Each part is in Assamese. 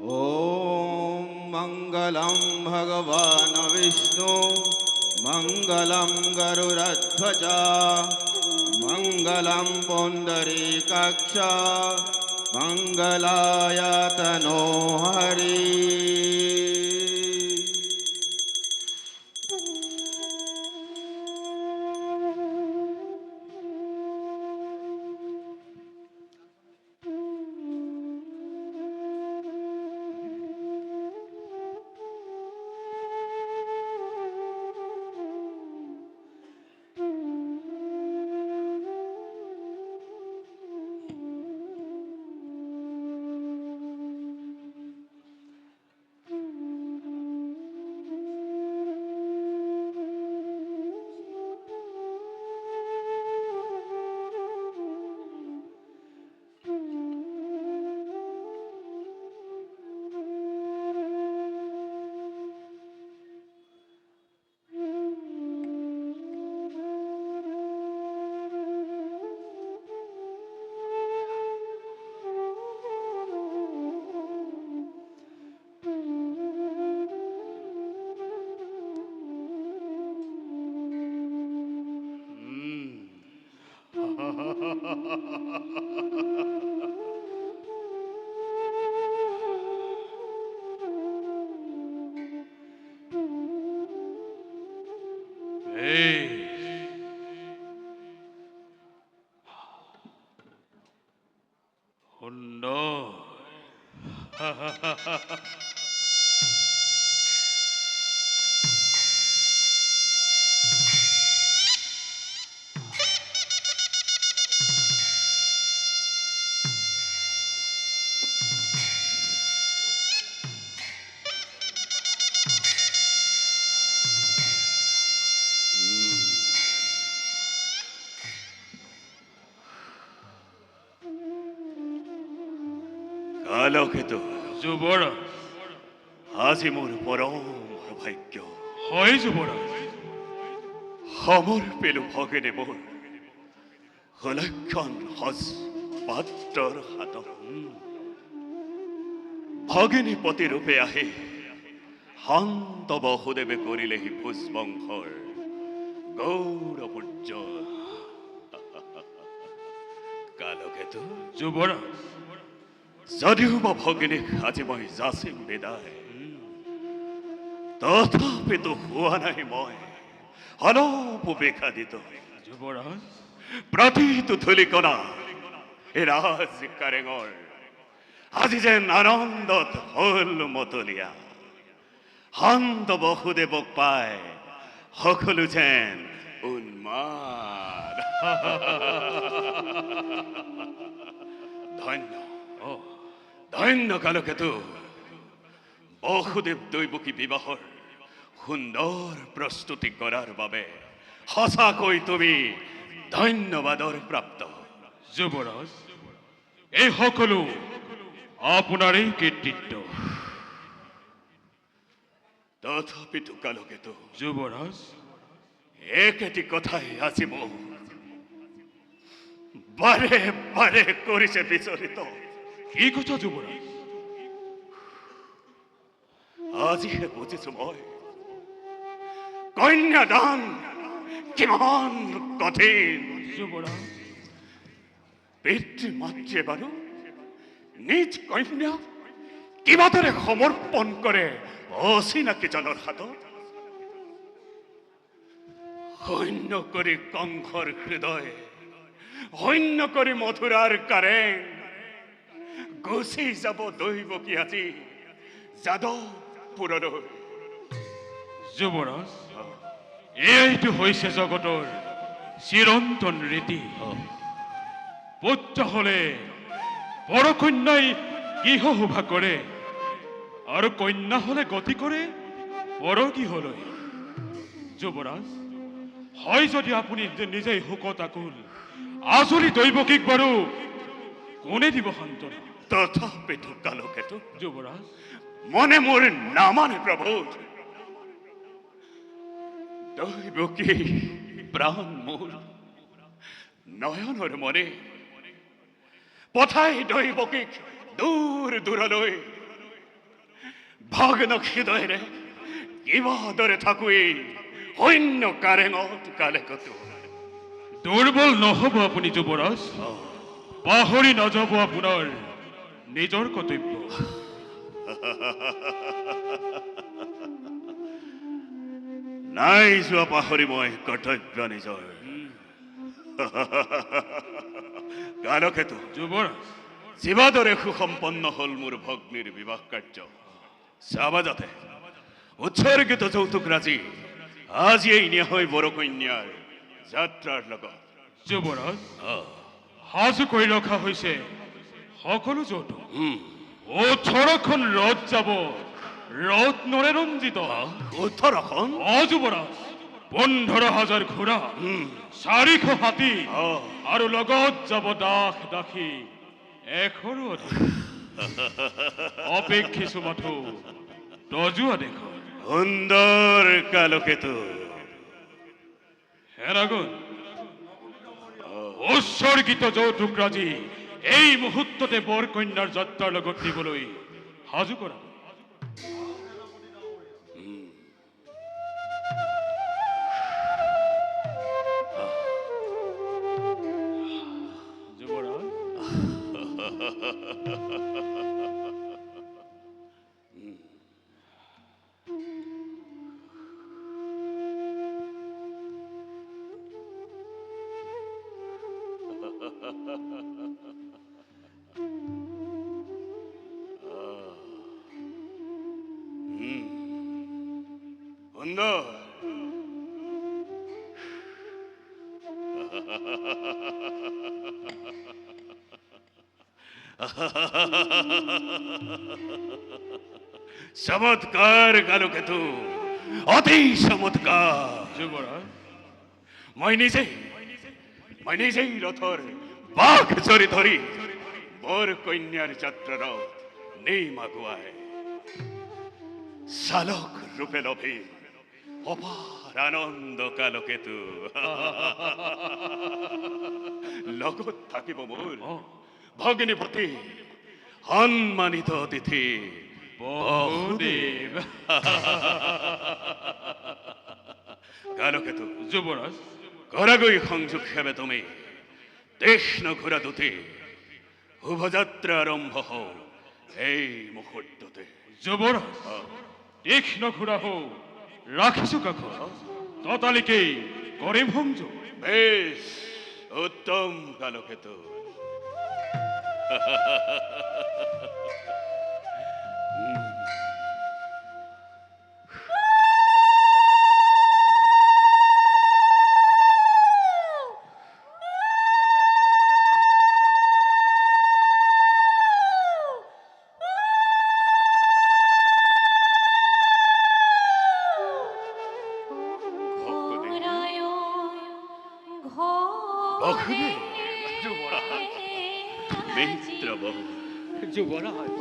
ॐ मङ्गलं भगवान् विष्णु मङ्गलं गरुडध्वज मङ्गलं पुण्डरीकाक्ष मङ्गलाय तनो हरि। Oh no. কালকেতু যুবরাজ, আজি মোৰ পৰম সৌভাগ্য। হয় যুবৰাজ। সমৰ পেল ভগেনে মোৰ হলক্ষণ হজ পাত্ৰৰ হাতত। ভগিনী পতি ৰূপে আহি শান্ত বসুদেৱে কৰিলেহি ভোজবংশৰ গৌৰৱ উজ্জ্বল। কালকেতু যুবৰাজ, যদিও বা ভগিনীক আজি মই যাচিম বিদায়, তথাপিতো হোৱা নাই মই অলপো বিখাদিত। যুবৰাজ, প্ৰতিটো ধূলিকণা এই ৰাজ কাৰেঙৰ আজি যেন আনন্দত হল মতলীয়া। শান্ত বসুদেৱক পাই সকলো যেন উন্মাদ। ধন্য ধন্য কালকেতু, বসুদেৱ দৈৱকী বিবাহৰ সুন্দৰ প্ৰস্তুতি কৰাৰ বাবে সঁচাকৈ তুমি ধন্যবাদৰ প্ৰাপ্ত। যুবৰাজ, এই সকলো আপোনাৰেই কৃতিত্ব। তথাপিতো কালকেতু, যুবৰাজ, একেটি কথাই আজি মোক বাৰে বাৰে কৰিছে বিচলিত। কি কথা যুবৰাজ? আজিহে বুজিছো মই কন্যাদান কিমান কঠিন। যুবৰাজ, পিতৃ মাতৃয়ে বাৰু নিজ কন্যা কিবাদৰে সমৰ্পণ কৰে অচিনাকিজনৰ হাতত। সৈন্য কৰি কংসৰ হৃদয়, সৈন্য কৰি মথুৰাৰ কাৰেং, গুচি যাব দৈৱকী আজি যাদৱপুৰলৈ। যুবৰাজ, এইটো হৈছে জগতৰ চিৰন্তন ৰীতি। পুত্ৰ হলে পৰকন্যাই গৃহ শোভা কৰে আৰু কন্যা হলে গতি কৰে পৰগৃহলৈ। যুবৰাজ, হয় যদি আপুনি নিজেই শোকত আকুল, আজৰি দৈৱকীক বাৰু কোনে দিব সান্তনা? তথাপিতো কালকেতু, যুবৰাজ, মনে মোৰ নামানে প্ৰভু। দৈৱকী প্ৰাণ মোৰ নয়নৰ মনে পঠাই দৈৱকীক দূৰ দূৰলৈ ভগ্নক হৃদয়েৰে কিবা দৰে থাকোৱেই সৈন্য কাৰেঙত কালে কতো দুৰ্বল নহ'ব আপুনি যুৱৰাজ পাহৰি নাযাব আপোনাৰ নিজৰ কৰ্তব্য নাই যোৱা পাহৰি মই কৰ্তব্য নিজৰ কালকেতু যুৱৰাজ জীৱাদৰে সুসম্পন্ন হ'ল মোৰ ভগ্নীৰ বিবাহ কাৰ্য চাবা যাতে উৎসৰ্গিত যৌতুক ৰাজি আজিয়েই নিয়া হৈ বৰকন্যাৰ যাত্ৰাৰ লগত যুৱৰাজ সাজু কৰি ৰখা হৈছে সকলো যৌতুক 18খন ৰথ যাব ৰত্নৰে ৰঞ্জিত 18খন যুৱৰাজ 15,000 ঘোঁৰা 400 হাতী আৰু লগত যাব দাস দাসী 100ৰো অধিক অপেক্ষিছো মাথো তজোৱা দেখোন সুন্দৰ কালকেতু হেৰাগন উৎসৰ্গিত যৌতুক ৰাজি এই মুহূৰ্ততে বৰ কন্যাৰ যাত্ৰাৰ লগত নিবলৈ সাজু কৰা যুৱৰাজ সুন্দৰ চমৎকাৰ কালকেতু অতি চমৎকাৰ যুৱৰাজ মই নিজেই ৰথৰ বাঘ চৰি ধৰি বৰ কন্যাৰ যাত্ৰাৰ নেম আগুৱাই চালক ৰূপে লভি অপাৰ আনন্দ কালকেতু লগত থাকিব মোৰ ভগ্নীপতি সন্মানিত অতিথি বহুদেৱ কালকেতু যুৱৰাজ কৰাগৈ সংযোগ সেৱে তুমি তীক্ষ্ণ ঘোঁৰা দুটি শুভযাত্ৰা আৰম্ভ হওঁ এই মুহূৰ্ততে যুৱৰাজ তীক্ষ্ণ ঘোঁৰা হও ৰাখিছো কাষত ততালিকেই কৰিম সংযোগ বেশ উত্তম কালকেতু মিত্ৰ বহু যুবৰাজ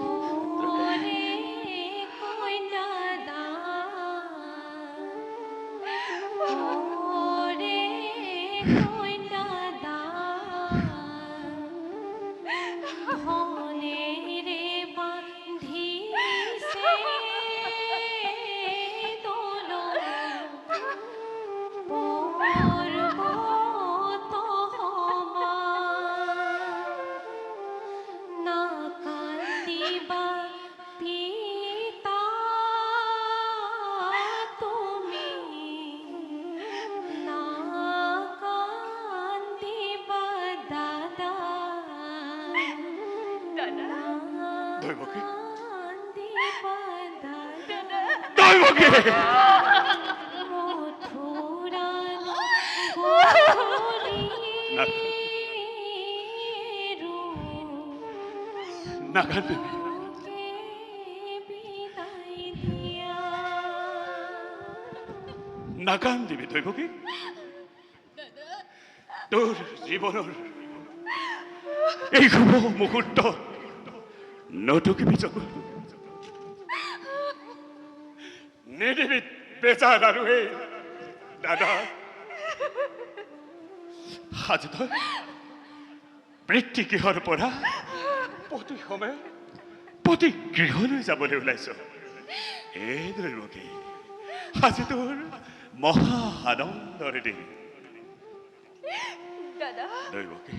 নাকান্দিবি দৈবকী তোৰ জীৱনৰ এই শুভ মুহূৰ্ত নটুকিবি চকু নিদিবি বেজাৰ আৰু এই দাদা আজি তই বৃত্তি গৃহৰ পৰা প্ৰতি সময় প্ৰতি গৃহলৈ যাবলৈ ওলাইছ এই দৈৱকী আজি তোৰ মহা আনন্দৰ দিন দাদা দৈৱকী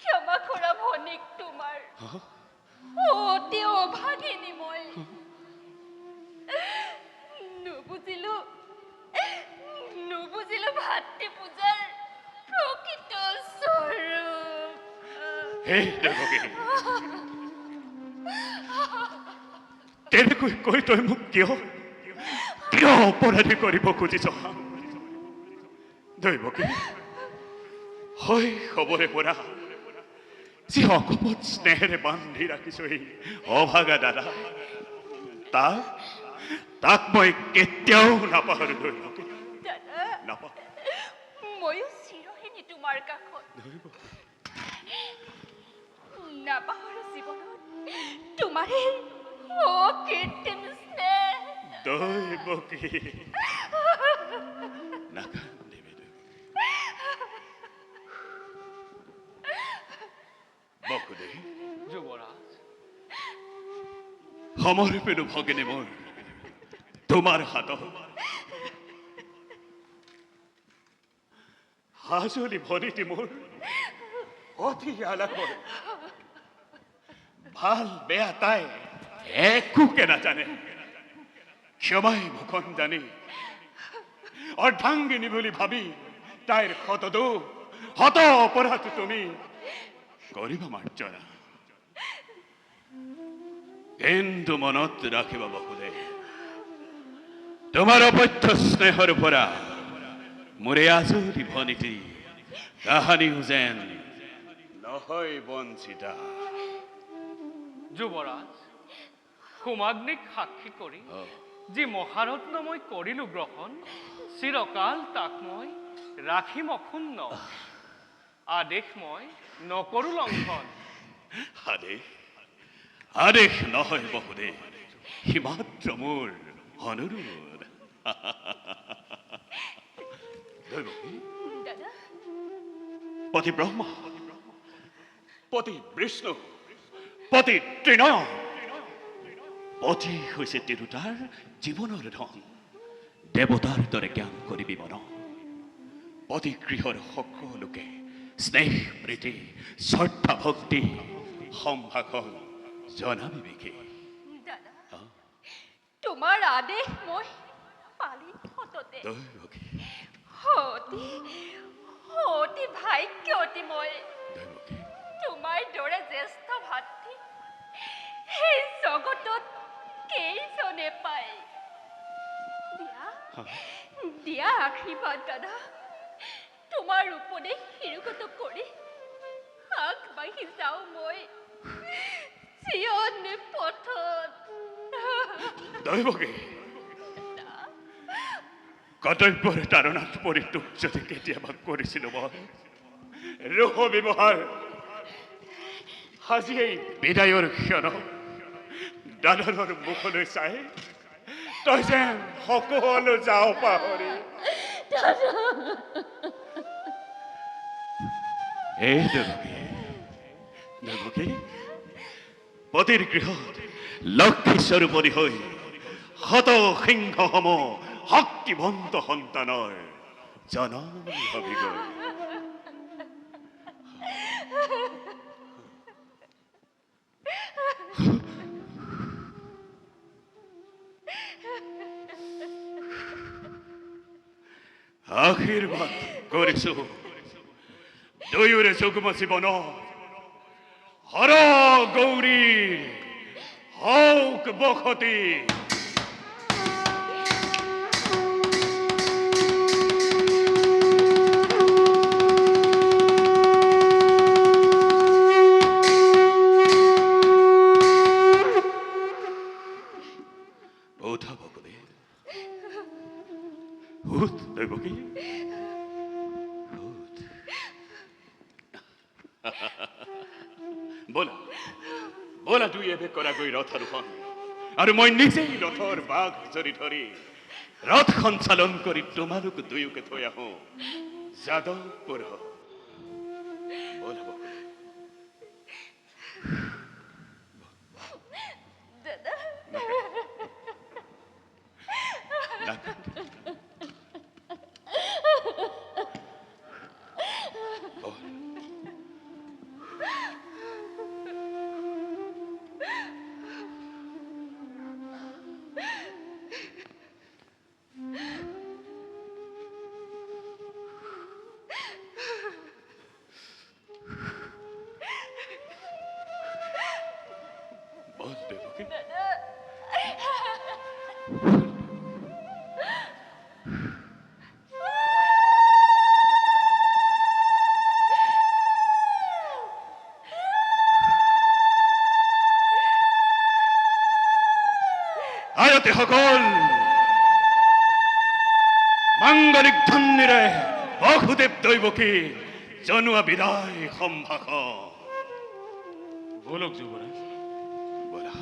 ক্ষমা কৰা ভনীক তোমাৰ অতি অভাগিনী মই নুবুজিলো ভাতৃ পূজাৰ প্ৰকৃত স্বৰূপ এই দৈৱকী তেনেকৈ কৈ তই মোক কিয় অপৰাধী কৰিব খুজিছ দৈৱকী শৈশৱৰে পৰা যি অকপট স্নেহেৰে বান্ধি ৰাখিছো এই অভাগা দাদা তাক মই কেতিয়াও নাপাহৰো দৈৱকী দাদা নাপাহৰো ময়ো চিৰদিনী তোমাৰ কাষত নাপাহৰো জীৱনত তোমাৰে অকৃত্ৰিম স্নেহ দৈৱকী নাকান্দিবি বসুদেৱ যুৱৰাজ সমৰ্পিলো ভগিনী মোৰ তোমাৰ হাতত হাজলি ভনীটি মোৰ অতি আলাকৰ ভাল বেয়া তাই একোকে নাজানে ক্ষমাই মুখন জানি অৰ্ধাংগিনী বুলি ভাবি তাইৰ শতদোষ হত অপৰাধ তুমি কৰিবা মাৰ্জনা কিন্তু মনত ৰাখিবা বসুদেৱ তোমাৰ অপথ্য স্নেহৰ পৰা মোৰে আজলি ভনীটি কাহানিও যেন নহয় বঞ্চিতা যুৱৰাজ সোমাগ্নিক সাক্ষী কৰি যি মহাৰত্ন মই কৰিলো গ্ৰহণ চিৰকাল তাক মই ৰাখিম অক্ষুণ্ণ আদেশ মই নকৰো লংঘন আদেশ নহয় বসুদেৱ সি মাত্ৰ মোৰ অনুৰোধ দাদা পতি ব্ৰহ্মা পতি বিষ্ণু পতি ত্ৰিনয়ন পতি হৈছে তিৰোতাৰ জীৱনৰ ধন দেৱতাৰ দৰে জ্ঞান কৰিবি মন পতি গৃহৰ সকলোকে স্নেহ প্ৰীতি শ্ৰদ্ধা ভক্তি সম্ভাষণ জনাবি বিকি দাদা তোমাৰ আদেশ মই পালিত সততে দৈৱকী অতি ভাগ্যৱতী মই দৈৱকী তোমাৰ দৰে জ্যেষ্ঠ ভাতৃ এই জগতত কেইজনে পায় দিয়া আশীৰ্বাদ দাদা তোমাৰ উপদেশ শিৰোগত কৰি আগবাঢ়ি যাওঁ মই জীৱন পথত দৈৱকী কৰ্তব্যৰ তাৰণাত পৰি তোক যদি কেতিয়াবা কৰিছিলো মই ৰূহ ব্যৱহাৰ আজি এই বিদায়ৰ ক্ষণ দাদৰৰ মুখলৈ চাই তই যেন সকলো যাওঁ পাহৰি এই দৈৱকী পতিৰ গৃহত লক্ষ্মী স্বৰূপী হৈ শত সিংহ সম শক্তিবন্ত সন্তানৰ জনম ভাবি গৈ আশীৰ্বাদ কৰিছো দুয়োৰে যুগ্ম জীৱন হৰ গৌৰী হওক বসতি দৈৱকী বলা দুই এবেগ কৰাকৈ ৰথ আৰোহণ আৰু মই নিজেই ৰথৰ বাঘ জৰি ধৰি ৰথ সঞ্চালন কৰি তোমালোক দুয়োকে থৈ আহো যাদৱপুৰ দাদা বল দেবকী। আয়তে সকল মাঙ্গলিক ধন্যীৰে বাসুদেৱ দৈৱকী জনোৱা বিদায় সম্ভাষণ। বলক যুবরাজ। বলা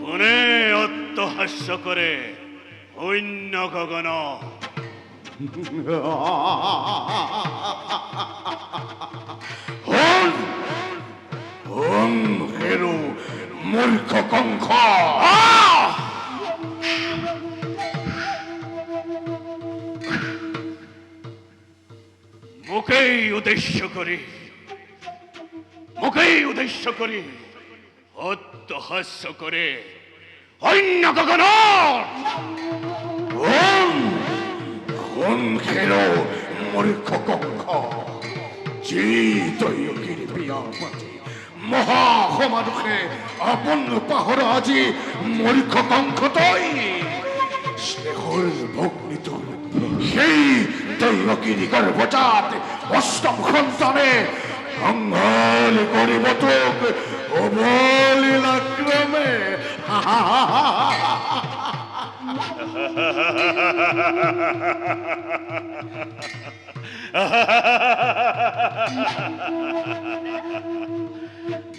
মনে অট্টহাস্য করে অন্য গগন হেরু মূর্খ কঙ্খ মুখেই উদ্দেশ্য করি অট্টহাস্য করে অন্য গগন হেরু মূর্খ কঙ্খ জি তৈকির বিয়াপতি মহাসমাদুখে আপন পাহরা আজি মূর্খ কঙ্খ তৈ স্নেহর ভগ্নিতুর সেই দৈবকিনী গর্ভজাত অষ্টম সন্তানে সংহার করিব তোক অবলীলাক্রমে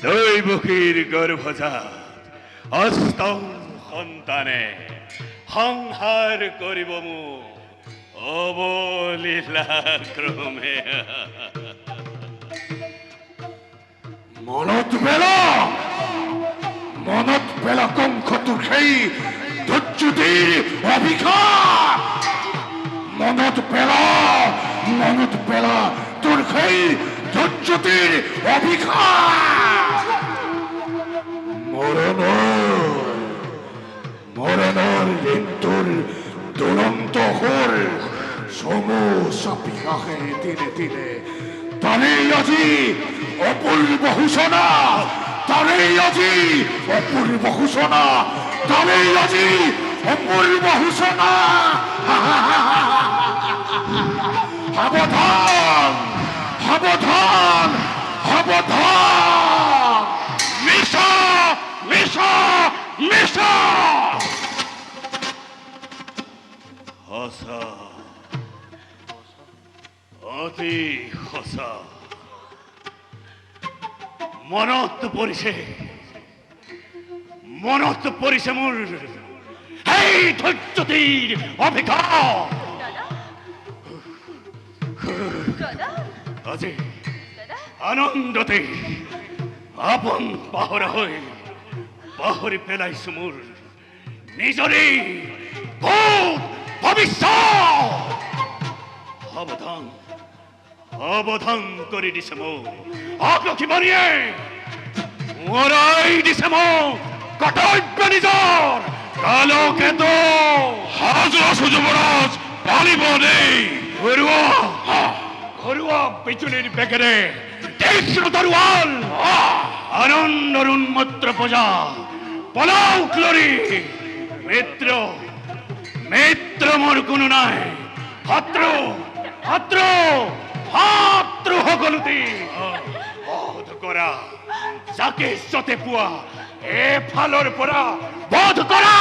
দৈবকীর গর্ভজাত অষ্টম সন্তানে সংহার করিব মু অবলীলাক্রমে। মনত বেলা কঙ্খ তোর সেই ধৈর্যদের অভিঘাত মনত বেলা তোর সেই ধৈর্যদের অভিঘাত মরণর ঋতুর দুরন্ত হল সমু সাপিয়াহে দিনে দিনে তারেই আজি অপূর্ব ঘোষণা তারেই আজি অপূর্ব ঘোষণা তারেই আজি অপূর্ব ঘোষণা সাবধান সাবধান সাবধান মিশা মিশা মিশা সঁচা অতি সঁচা মনত পৰিছে মোৰ সেই ধৈৰ্যতীৰ অভিঘাত দাদা আজি দাদা আনন্দতে আপন পাহৰি পেলাইছো মোৰ নিজৰে ভূত ভৱিষ্যত সাৱধান কৰি দিছে মোক অগ্ৰসীমণিয়ে মৰাই দিছে মোক কৰ্তব্য নিজৰ কালকেতো সাজু আছো যুৱৰাজ পালিব দেই ঘৰুৱা বিজুলীৰ বেগেৰে দেশ তৰোৱাল আনন্দৰ উন্মত্ত পূজা পলাও ক্লৰি মিত্ৰ মিত্ৰ মোৰ কোনো নাই শত্ৰু সকলোতে বধ কৰা যাকে ইচ্ছতে পোৱা এফালৰ পৰা বধ কৰা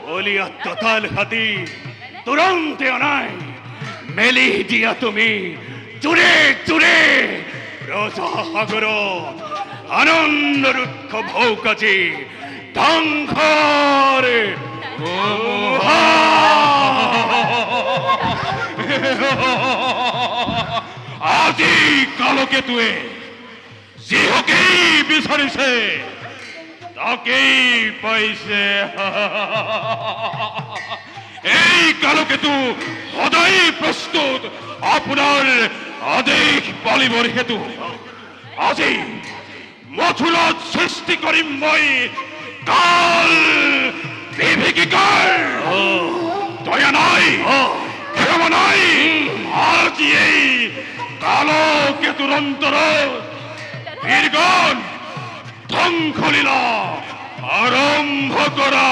বলিয়া ততাল হাতী তুৰন্তে অনাই মেলি দিয়া তুমি জোৰে জোৰে ৰজসাগৰ আনন্দৰ উৎসৱ ভৌকাজি ধ্বংসৰ আজি কালকেতুৱে যিহকেই বিচাৰিছে তাকেই পাইছে। এই কালকেতু সদায় প্ৰস্তুত আপোনাৰ আদেশ পালিবৰ হেতু। আজি মথুৰাত সৃষ্টি কৰিম মই কাল বিভীষিকাৰ। দয়া নাই, ক্ষমা নাই। আজি এই কালকেতুৰ অন্তৰত বীৰগণ ধ্বংসলীলা আৰম্ভ কৰা।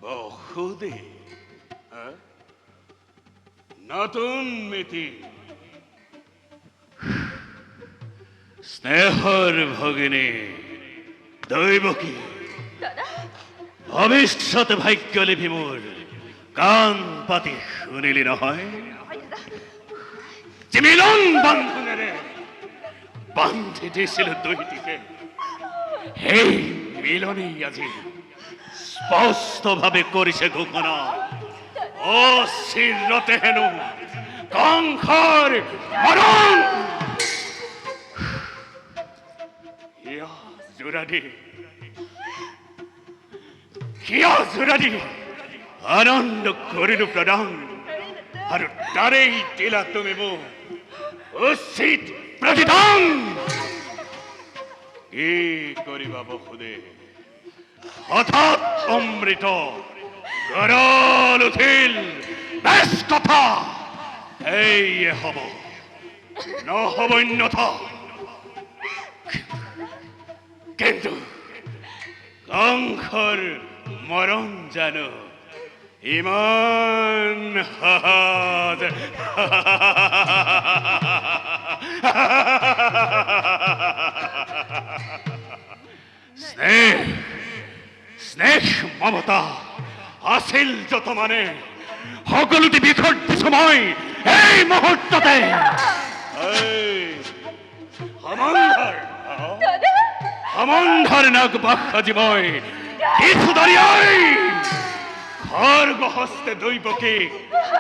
বহুদে নতুন মিতি স্নেহৰ ভগিনী দৈৱকী দাদা ভৱিষ্যত ভাগ্য লিপি মোৰ কাণ পাতি শুনিলি নহয়। হয় দাদা যে মিলন বান্ধোনেৰে বান্ধি দিছিল দুইটিকে, সেই মিলনেই আজি স্পষ্টভাৱে কৰিছে ঘোষণা অচিৰতে হেনো কংসৰ মৰণ। যোৰাদি আনন্দ কৰিলো প্ৰদান, আৰু তাৰেই দিলা তুমি মোক উচিত প্ৰতিদান। কি কৰিবা বসুদে হঠাৎ অমৃত গৰল উঠিল বেশ কথা। এইয়ে হব নহব অন্যথা। কিন্তু কংসৰ মৰণ জানো ইমান সহজ? স্নেহ স্নেহ মমতা আছিল যত মানে সকলোতে বিখৰ দিছো মই এই মুহূৰ্ততে। সমন্ধৰ নাক বাস সাজি মই কিছু দৰিয়াই খৰ্গ হস্তে দৈৱকী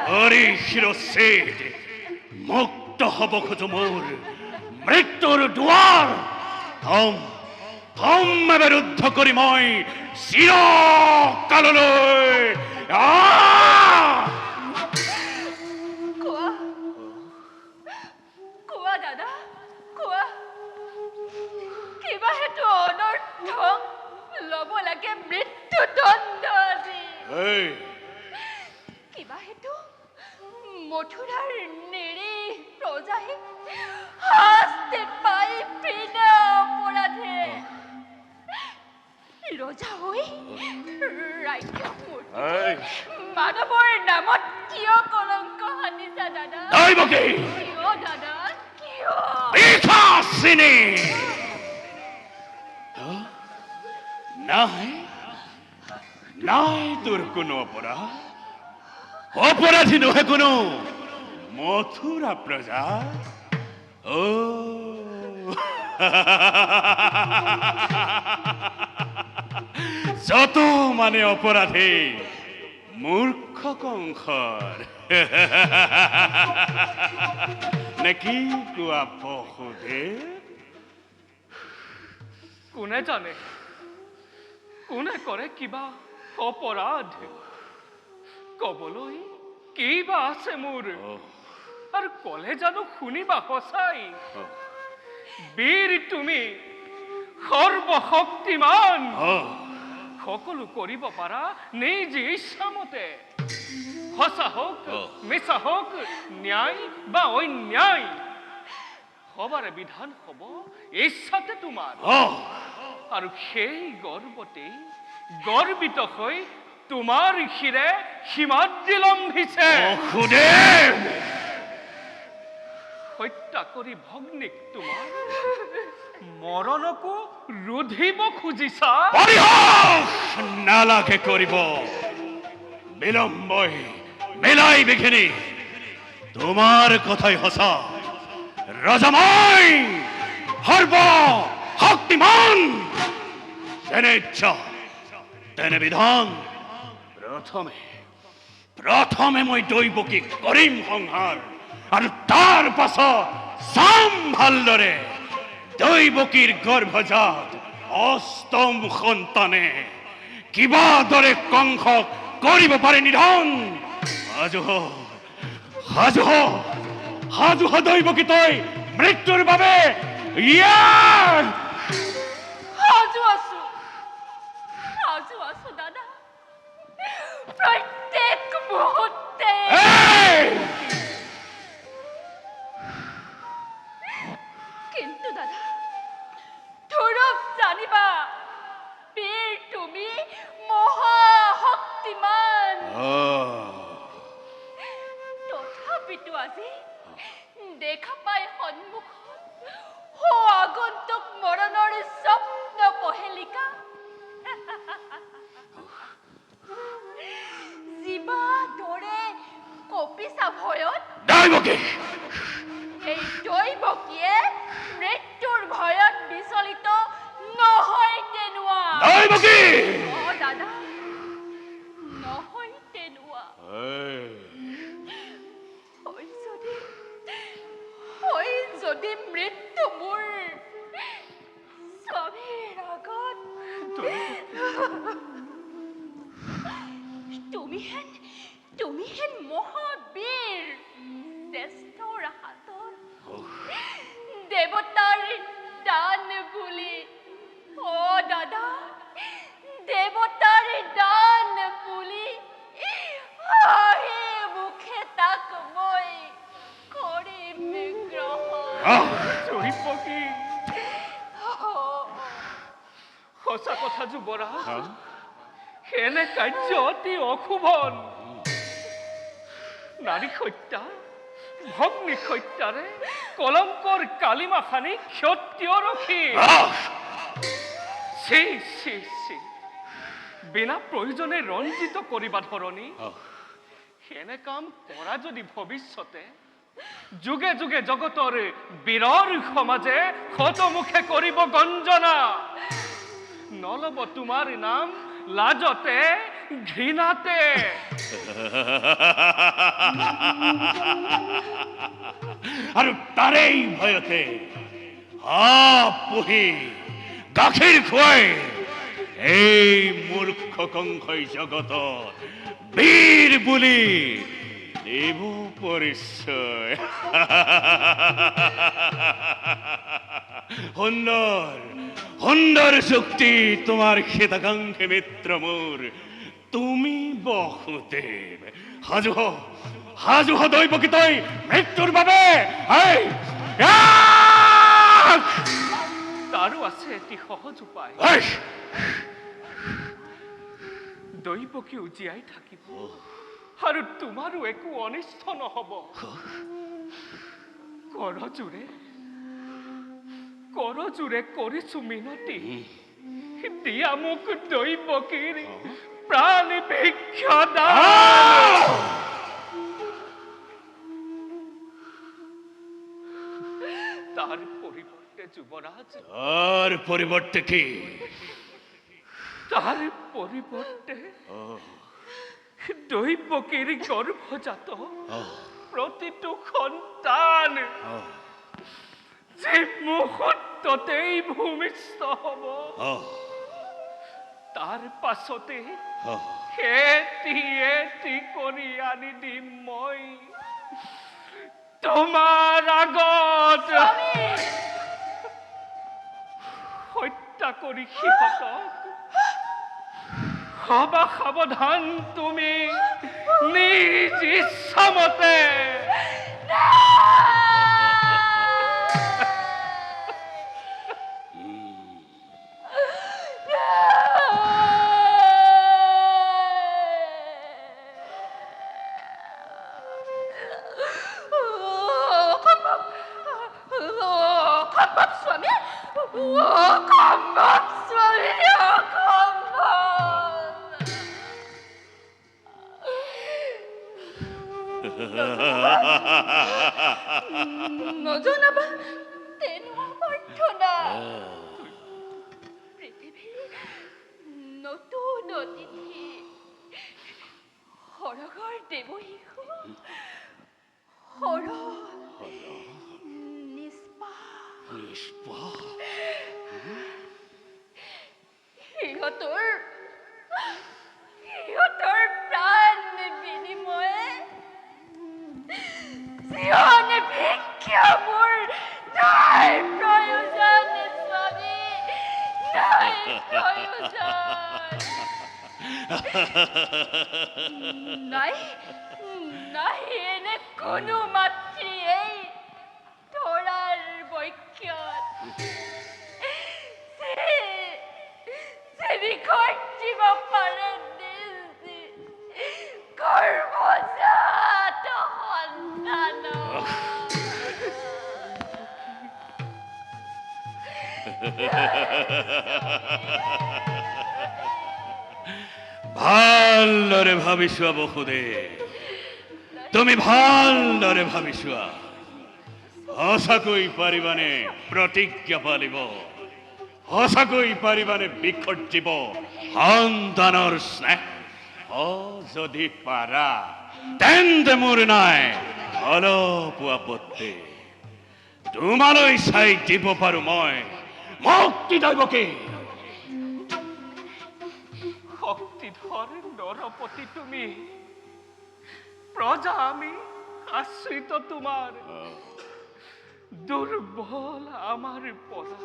হৰি শিৰচ্ছেদ মুক্ত হব খোজো মোৰ মৃত্যুৰ দুৱাৰ। এবাৰ ৰুদ্ধ কৰি মই চিৰকাললৈ কোৱা কোৱা দাদা কোৱা, কিবা হেতু অনৰ্থ ল'ব লাগে মৃত্যুদণ্ড আজি? কিবা হেতু মথুৰাৰ নিৰীহ প্ৰজাই শাস্তি পাই বিনা অপৰাধে ৰজা হৈ ৰাজ্যত মাধৱৰ নামত কিয় কলংক সানিছা দাদা? কিয় দাদা কিয়? নাই নাই তোৰ কোনো অপৰাধ, অপৰাধী নহয় কোনো মথুৰা প্ৰজা। ও যত মানে অপৰাধী মূৰ্খ কংসৰ নে কি কোৱা বসুদে? কোনে জানে কোনে কৰে কিবা অপৰাধ? কবলৈ কি বা আছে মোৰ? আৰু কলে জানো শুনিবা সঁচাই বীৰ তুমি সৰ্বশক্তিমান সকলো কৰিব পাৰা নিজ ইচ্ছামতে সঁচা হওক মিছা হওক ন্যায় বা অন্যায় সবাৰে বিধান হব ইচ্ছাতে তোমাৰ আৰু সেই গৰ্বতে গৰ্বিত হৈ তোমাৰ শিৰে সীমাদ্ৰি লম্ভিছে হত্যা কৰি ভগ্নীক তোমাৰ মৰণকো ৰুধিব খুজিছা নালাগে কৰিব বিলম্বই মেলাই বিঘিনি তোমাৰ কথাই সঁচা ৰজাময় সৰ্ব শক্তিমান যেনে ইচ্ছা তেনে বিধান প্ৰথমে মই দৈৱকীক কৰিম সংহাৰ আৰু তাৰ পাছত চাম ভালদৰে দৈৱকীৰ গৰ্ভজাত অষ্টম সন্তানে কিবা দৰে কংসক কৰিব পাৰে নিধন সাজু দৈৱকী তই মৃত্যুৰ বাবে সাজু আছো দাদা প্ৰত্যেক মুহূৰ্তে কিন্তু দাদা ধৰক জানিবা বীৰ তুমি মহাশক্তিমান তথাপিতো আজি দেখা পাই সন্মুখত আগন্তুক মৰণৰ স্বপ্ন পহেলিকা জীৱা দৰে কপিছা ভয়ত এই দৈৱকীয়ে মৃত্যুৰ ভয়ত বিচলিত নহয় তেনোৱা দাদা নহয় তেনোৱা যদি মৃত্যু মোৰ স্বামীৰ আগত তুমি হেন মহাবীৰ শ্ৰেষ্ঠৰ হাতত দেৱতাৰ দান বুলি দাদা দেৱতাৰ দান বুলি মুখে তাক মই কৰিম দৈৱকী সঁচা কথা যুৱৰাজ এনে কাৰ্য অতি অশুভন নাৰী হত্যা ভগ্নী হত্যাৰে কলংকৰ কালিমা ফানি ক্ষত্ৰিয় ৰখি বিনা প্ৰয়োজনে ৰঞ্জিত কৰিবা ধৰণী এনে কাম কৰা যদি ভৱিষ্যতে যুগে যুগে জগতৰ বীৰৰ সমাজে শতমুখে কৰিব গঞ্জনা নলব তোমাৰ নাম লাজতে ঘৃণাতে আৰু তাৰেই ভয়তে পুহি গাখীৰ খুৱাই এই মূৰ্খ কংসই জগতত বীৰ বুলি দেৱ পৰিচয় সুন্দৰ যুক্তি তোমাৰ হিতাকাংক্ষী মিত্ৰ মোৰ তুমি বসুদেৱ সাজু দৈৱকী তই মৃত্যুৰ বাবে তাৰো আছে এটি সহজ উপায় দৈৱকী জীয়াই থাকিব আৰু তোমাৰো একো অনিষ্ট নহব কৰজোৰে কৰিছো মিনতি দিয়া মোক দৈৱকীৰ প্ৰাণ ভিক্ষা দান তার পরিবর্তে যুবরাজ আর পরিবর্তে কি তার পরিবর্তে দৈবকীর গর্ভজাত প্রতিটো সন্তান যে মুহূর্ততেই ভূমিষ্ঠ হব তার পাছতে এটি এটি কৰি আনি দিম মই তোমাৰ আগত স্বামী হত্যা কৰি সিহঁতক হবা সাৱধান তুমি নিজ ইচ্ছামতে সম্ভৱ স্বামী সম্ভৱ স্বামী নজনাবা তেনেকুৱা প্ৰাৰ্থনা পৃথিৱীৰ নতুন অতিথি সৰগৰ দেৱশিশু সৰল সিহঁতৰ প্ৰাণ বিনিময়ে জীৱনে ভিক্ষা মোৰ নাই প্ৰয়োজন স্বামী নাই প্ৰয়োজন নাই নাই এনে কোনো মাতৃয়েই ধৰাৰ বক্ষত দিব পাৰে গৰ্ভজাত সন্তান ভালদৰে ভাবি চোৱা বসুদেৱ, তুমি ভালদৰে ভাবি চোৱা। সঁচাকৈ পাৰিবানে প্ৰতিজ্ঞা পালিব? সঁচাকৈ পাৰিবানে বিসৰ্জিব সন্তানৰ স্নেহ? যদি পাৰা তেন্তে মোৰ নাই অলপ আপত্তি। তোমালৈ চাই দিব পাৰো মই মুক্তি দৈৱকী। শক্তিধৰ নৰপতি তুমি, প্ৰজা আমি আশ্ৰিত তোমাৰ। দুৰ্বল আমাৰ পৰা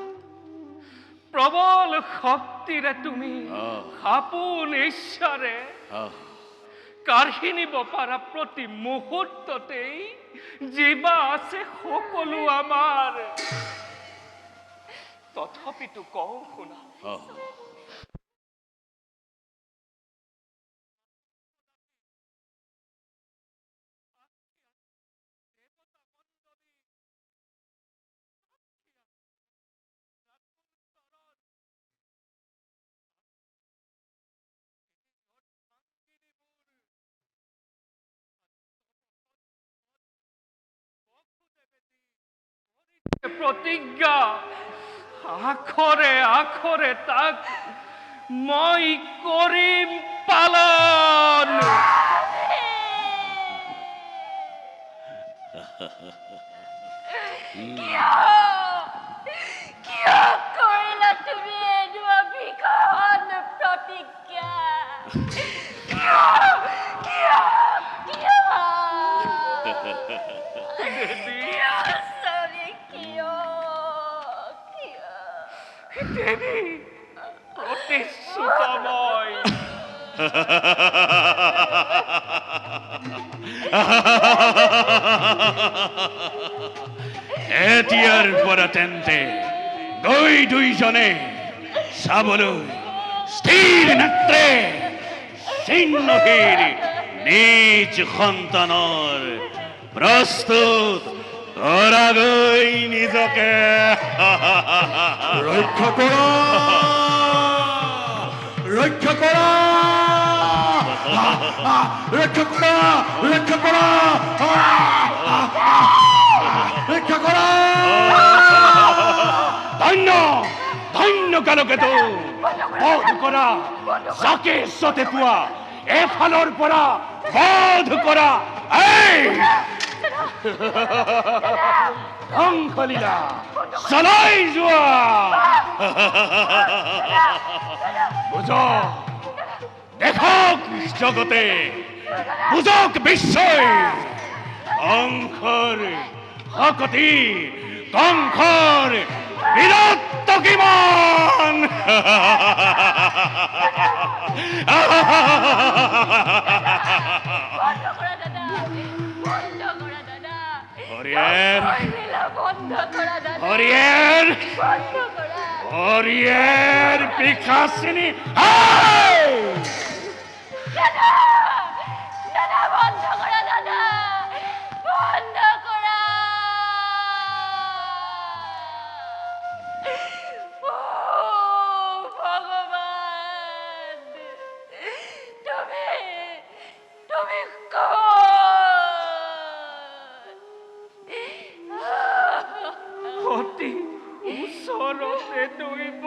প্ৰবল শক্তিৰে তুমি সাপোন ইচ্ছাৰে কাঢ়ি নিব পাৰা প্ৰতি মুহূৰ্ততেই জীৱা আছে সকলো আমাৰ। তথাপিতো কওঁ শুনা, প্ৰতিজ্ঞা আখৰে আখৰে তাক মই কৰিম পালন। কিয় কৰিলা তুমি এনেকুৱা ভীষণ প্ৰতিজ্ঞা? দেৱী প্ৰতিশ্ৰুতময়, এতিয়াৰ পৰা তেন্তে গৈ দুইজনে চাবলৈ স্থিৰ নেত্ৰে চিহ্নহীন নিজ সন্তানৰ প্ৰস্তুত কৰাগৈ নিজকে। ৰক্ষা কৰা, ৰক্ষা কৰা, ৰক্ষা কৰা, ৰক্ষা কৰা, ৰক্ষা কৰা। ধন্য ধন্য কালকেতু, বধ কৰা যাকে ইচ্ছতে পোৱা, এফালৰ পৰা বধ কৰা। এই ধ্বংসলীলা চলাই যোৱা। বুজক দেখক জগতে, বুজক বিশ্বই, অংখর হকতি কংখর বীরত্ব কিমান বন্ধ করা দাদা, বন্ধ করা দাদা। হরিয়ের লীলা বন্ধ করা দাদা, হরিয়ের বন্ধ করা। হরিয়ের পিখাসিনী দাদা, দাদা বন্ধ করা দাদা, বন্ধ করা। ও ভগবান, তুমি তুমি অতি ওচৰতে দৈৱ